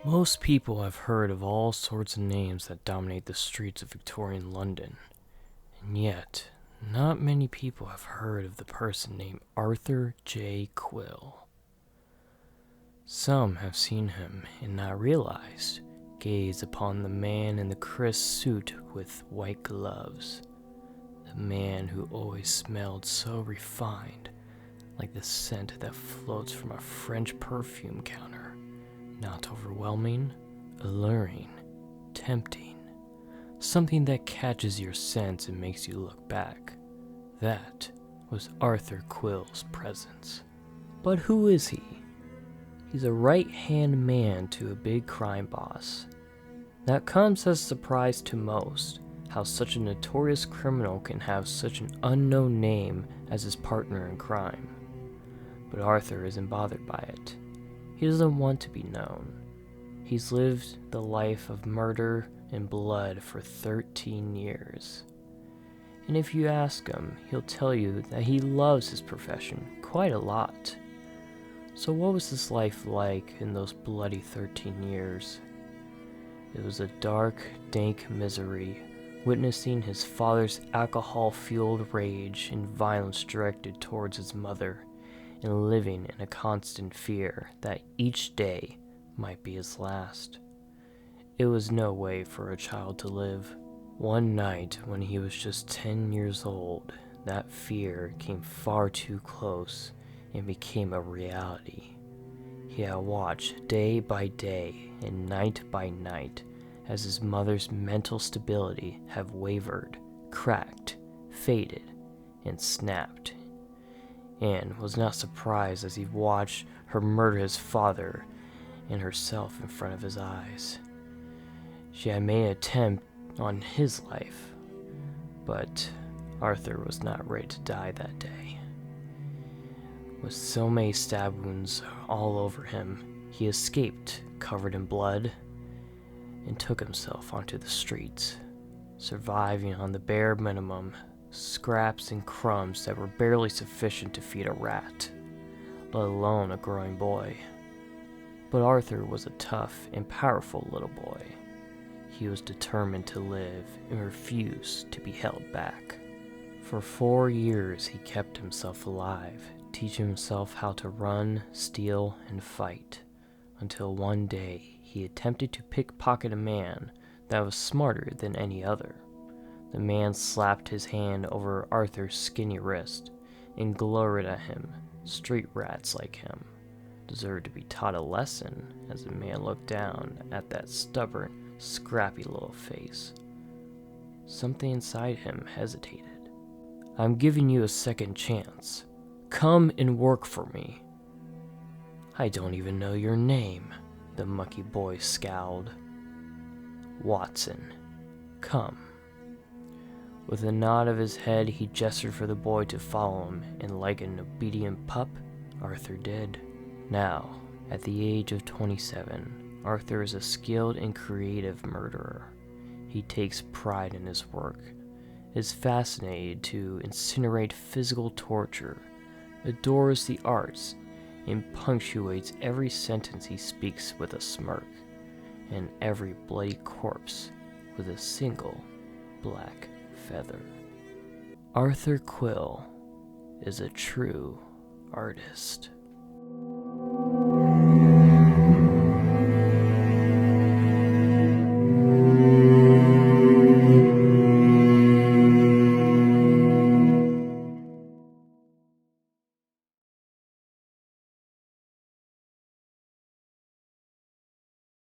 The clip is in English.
Most people have heard of all sorts of names that dominate the streets of Victorian London, and yet, not many people have heard of the person named Arthur J. Quill. Some have seen him and not realized, gaze upon the man in the crisp suit with white gloves, the man who always smelled so refined, like the scent that floats from a French perfume counter. Not overwhelming, alluring, tempting. Something that catches your sense and makes you look back. That was Arthur Quill's presence. But who is he? He's a right-hand man to a big crime boss. That comes as a surprise to most, how such a notorious criminal can have such an unknown name as his partner in crime. But Arthur isn't bothered by it. He doesn't want to be known. He's lived the life of murder and blood for 13 years. And if you ask him, he'll tell you that he loves his profession quite a lot. So what was his life like in those bloody 13 years? It was a dark, dank misery, witnessing his father's alcohol-fueled rage and violence directed towards his mother, and living in a constant fear that each day might be his last. It was no way for a child to live. One night, when he was just 10 years old, that fear came far too close and became a reality. He had watched day by day and night by night as his mother's mental stability had wavered, cracked, faded, and snapped, and was not surprised as he watched her murder his father and herself in front of his eyes. She had made an attempt on his life, but Arthur was not ready to die that day. With so many stab wounds all over him, he escaped covered in blood and took himself onto the streets, surviving on the bare minimum, scraps and crumbs that were barely sufficient to feed a rat, let alone a growing boy. But Arthur was a tough and powerful little boy. He was determined to live and refused to be held back. For 4 years he kept himself alive, teaching himself how to run, steal, and fight, until one day he attempted to pickpocket a man that was smarter than any other. The man slapped his hand over Arthur's skinny wrist and glowered at him. Street rats like him deserved to be taught a lesson, as the man looked down at that stubborn, scrappy little face. Something inside him hesitated. "I'm giving you a second chance. Come and work for me." "I don't even know your name," the mucky boy scowled. "Watson, come." With a nod of his head, he gestured for the boy to follow him, and like an obedient pup, Arthur did. Now, at the age of 27, Arthur is a skilled and creative murderer. He takes pride in his work, is fascinated to incinerate physical torture, adores the arts, and punctuates every sentence he speaks with a smirk, and every bloody corpse with a single black feather. Arthur Quill is a true artist.